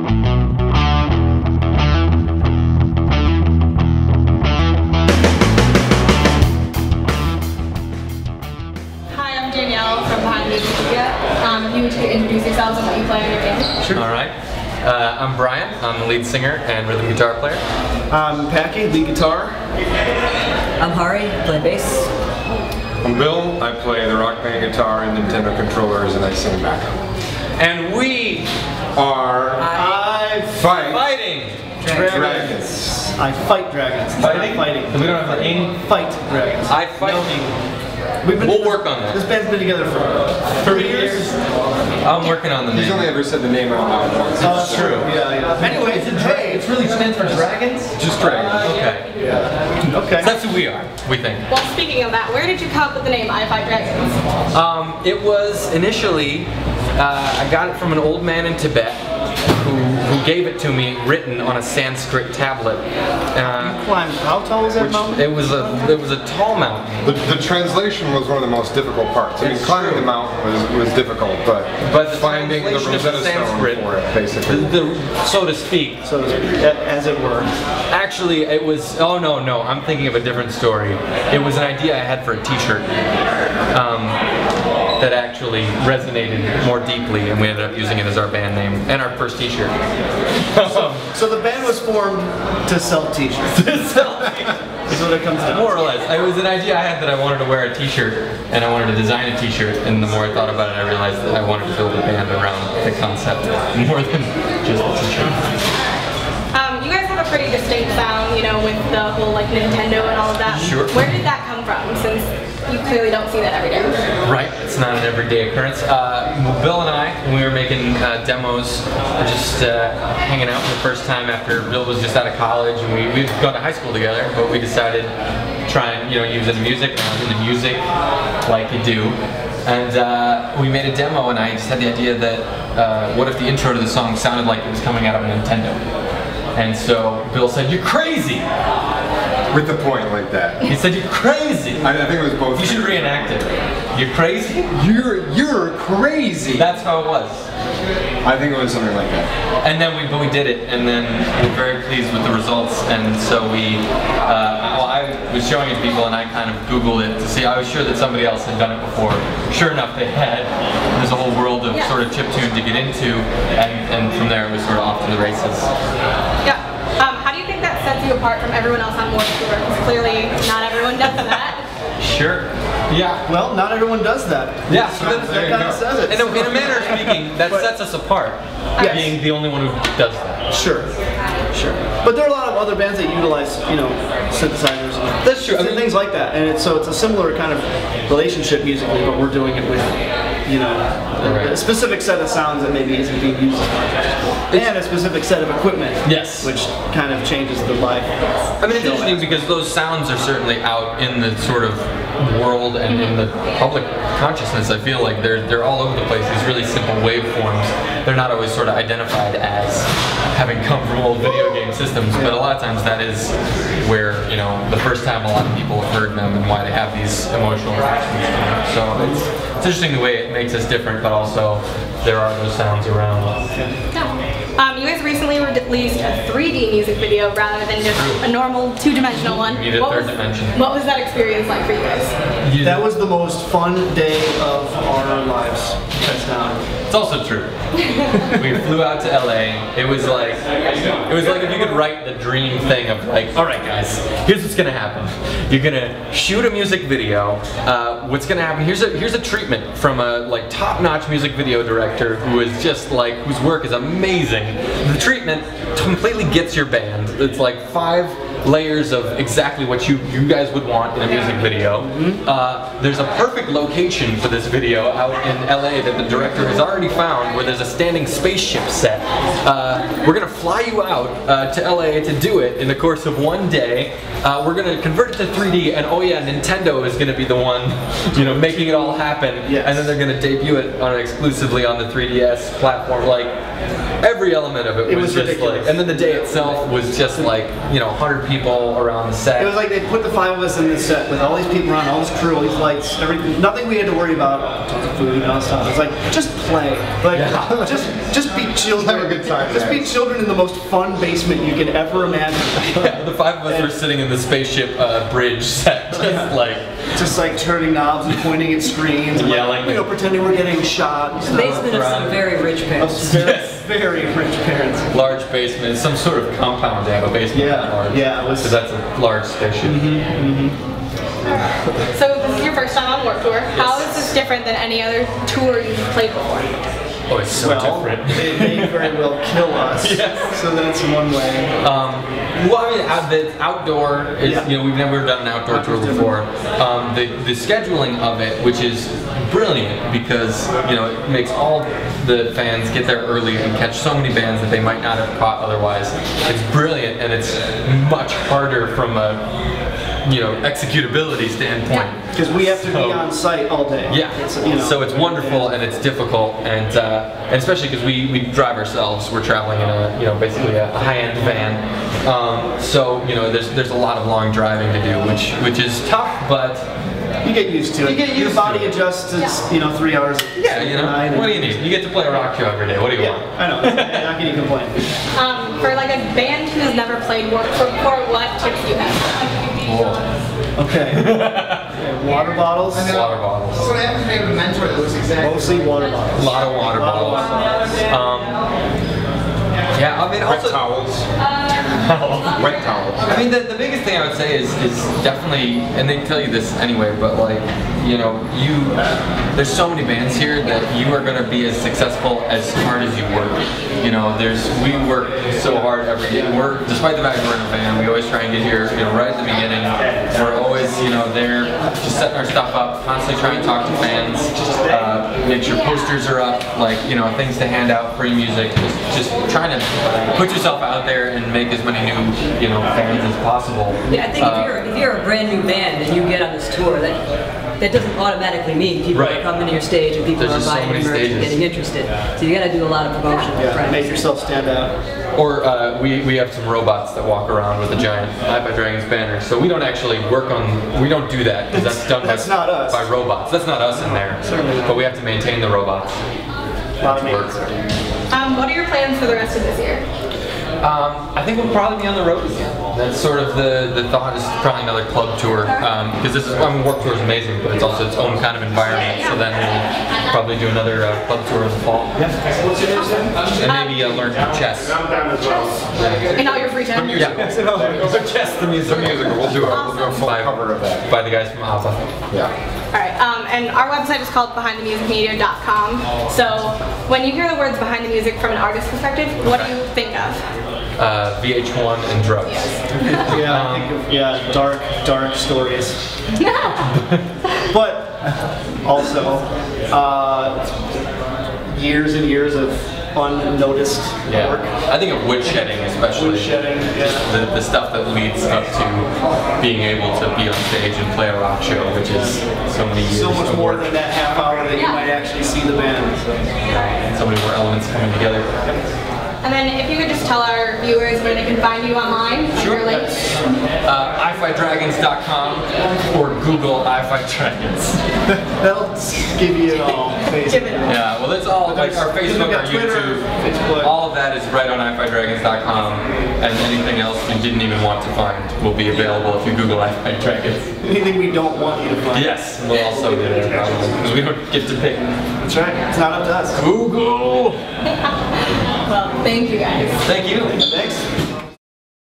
Hi, I'm Danielle from Behind the Media. If you would introduce yourselves and what you play in your band. Sure. All right. I'm Brian. I'm the lead singer and rhythm guitar player. I'm Packy, lead guitar. I'm Hari, I play bass. I'm Bill. I play the Rock Band guitar and Nintendo controllers, and I sing backup. And we are fighting dragons. I fight dragons. Fighting? Fighting. We don't have the aim. Fight dragons. I fight. We'll work on that. This band's been together for 3 years. I'm working on the name. He's only ever said the name out loud once. Oh, that's true. Yeah. Anyway, It really stands for dragons? Just dragons. Okay. Yeah. Okay. So that's who we are, we think. Well, speaking of that, where did you come up with the name I Fight Dragons? It was initially, I got it from an old man in Tibet who gave it to me written on a Sanskrit tablet. Climbed. How tall was that mountain? It was a tall mountain. The translation was one of the most difficult parts. I mean, climbing the mountain was difficult, but the finding the translation of Rosetta Sanskrit, Stone for it, basically. so to speak. So, as it were. Actually, it was, oh no, I'm thinking of a different story. It was an idea I had for a t-shirt that actually resonated more deeply, and we ended up using it as our band name and our first t-shirt. So the band was formed to sell t-shirts. Is what it comes down to. More or less. It was an idea I had that I wanted to wear a t-shirt, and I wanted to design a t-shirt, and the more I thought about it, I realized that I wanted to build a band around the concept more than just a t-shirt. You guys have a pretty distinct sound, you know, with the whole like Nintendo and all of that. Sure. Where did that come from, since you clearly don't see that every day? Right, it's not an everyday occurrence. Bill and I, when we were making demos, just hanging out for the first time after Bill was just out of college, and we'd gone to high school together, but we decided to try and, he was into music, and I was into music, like you do. And we made a demo, and I just had the idea that what if the intro to the song sounded like it was coming out of a Nintendo? And so Bill said, "You're crazy!" With the point like that. He said, "You're crazy!" I think it was both. You should reenact it. "You're crazy?" You're crazy! That's how it was. I think it was something like that. And then we did it, and then we were very pleased with the results, and so I was showing it to people, and I kind of Googled it to see. I was sure that somebody else had done it before. Sure enough, they had. There's a whole world of sort of chiptune to get into, and from there it was sort of off to the races. Yeah. How do you think that sets you apart from everyone else on Warped Tour? Because clearly not everyone does that. Sure. Yeah. Well, not everyone does that. Yeah. That kind of says it. In a manner of speaking, that sets us apart. Yes. Being the only one who does that. Sure. But there are a lot of other bands that utilize, synthesizers and That's true. things like that. And it's a similar kind of relationship musically, but we're doing it with, a specific set of sounds that maybe isn't being used as much. And a specific set of equipment. Yes. Which kind of changes the live. I mean, it's interesting because those sounds are certainly out in the sort of world and in the public consciousness. I feel like they're all over the place. These really simple waveforms. They're not always sort of identified as having come from old video game systems, but a lot of times that is where, the first time a lot of people have heard them and why they have these emotional reactions. So it's interesting the way it makes us different, but also there are those sounds around. You guys recently released a 3D music video rather than just a normal two-dimensional one. You need a third dimension. What was that experience like for you guys? That was the most fun day of our lives. It's also true. We flew out to LA. It was like if you could write the dream thing of like, all right guys, here's what's gonna happen. You're gonna shoot a music video. What's gonna happen? Here's a treatment from a top-notch music video director who is just whose work is amazing. The treatment completely gets your band. It's like 5 layers of exactly what you guys would want in a music video. There's a perfect location for this video out in LA that the director has already found, where there's a standing spaceship set. We're gonna fly you out to LA to do it in the course of one day. We're gonna convert it to 3D, and oh yeah, Nintendo is gonna be the one, making it all happen. Yes. And then they're gonna debut it exclusively on the 3DS platform. Every element of it was just ridiculous. And then the day itself was just 100 people around the set. It was like they put the 5 of us in this set with all these people around, all this crew, all these lights, everything. Nothing we had to worry about. Tons of food, all that stuff. It's like just play, like just be children. Have a good time. Just be children in the most fun basement you could ever imagine. Yeah, the 5 of us were sitting in the spaceship bridge set, just like turning knobs and pointing at screens, and yelling, you know, pretending we're getting shot. The basement of some very rich parents. Very rich parents. Large basement, some sort of compound to have a basement. Yeah, it was. Because that's a large spaceship. So this is your first time on Warped Tour. How is this different than any other tour you've played before? Oh, it's so different. They may very well kill us. Yes. So that's one way. Well, I mean, the outdoor is, you know, we've never done an outdoor tour before. The scheduling of it, which is brilliant because, you know, it makes all the fans get there early and catch so many bands that they might not have caught otherwise. It's brilliant, and it's much harder from a, you know, executability standpoint. Because we have to be on site all day. Yeah, you know, so it's wonderful and it's difficult, and especially because we drive ourselves. We're traveling in a, you know, basically a high-end van. So you know, there's a lot of long driving to do, which is tough, but you get used to it. Your body adjusts to, you know, 3 hours. Yeah, you know, what do you need? You get to play a rock show every day. What do you want? I know. How can you complain? For like a band who's never played Warped Tour before, what tips do you have? Okay. Water bottles. Water bottles. So what happens when you have a mentor that looks exactly Mostly water bottles. A lot of water bottles. Yeah, I mean, also wet towels. Wet towels. I mean, the biggest thing I would say is definitely, and they tell you this anyway, but like, you know, there's so many bands here that you are going to be as successful as hard as you work. You know, we work so hard every day. Despite the fact that we're in a van, we always try and get here, you know, right at the beginning. We're always, you know, there, just setting our stuff up, constantly trying to talk to fans, make sure posters are up, like, you know, things to hand out, free music, just trying to put yourself out there and make as many new, you know, fans as possible. Yeah, I think if you're a brand new band and you get on this tour, that doesn't automatically mean people are coming to your stage and people are buying your merch and getting interested. So you got to do a lot of promotion. Yeah, make yourself stand out. Or we have some robots that walk around with a giant Hi-Fi Dragons banner. So we don't actually we don't do that because that's done by robots. That's not us in there. Certainly. But we have to maintain the robots. What are your plans for the rest of this year? I think we'll probably be on the road again. That's sort of the thought, is probably another club tour. Because this is, I mean, Warped Tour is amazing, but it's also its own kind of environment. So then we'll probably do another club tour in the fall. And maybe learn chess. In all your free time? Yeah. Chess, the music. We'll do a full cover of that. By the guys from ABBA. Yeah. Alright, and our website is called behindthemusicmedia.com. So when you hear the words behind the music from an artist perspective, what do you think of? VH1 and drugs. Yeah, I think of, dark stories. But also, years and years of unnoticed work. I think of woodshedding especially. Woodshedding, yeah. The stuff that leads up to being able to be on stage and play a rock show, which is so many years so much of more work. than that half hour that you might actually see the band. So many more elements coming together. And then if you could just tell our viewers where they can find you online. Sure. iFiGhdragons.com or Google iFiGhdragons. That'll give you it all, basically. Yeah, well, it's all, like our Facebook, our Twitter, YouTube, Facebook. all of that is right on iFiGhdragons.com, and anything else you didn't even want to find will be available if you Google iFiGhdragons. Anything we don't want you to find. Yes, we'll also be there, probably, because we don't get to pick. That's right, it's not up to us. Google! Well, thank you guys. Thank you. Thanks.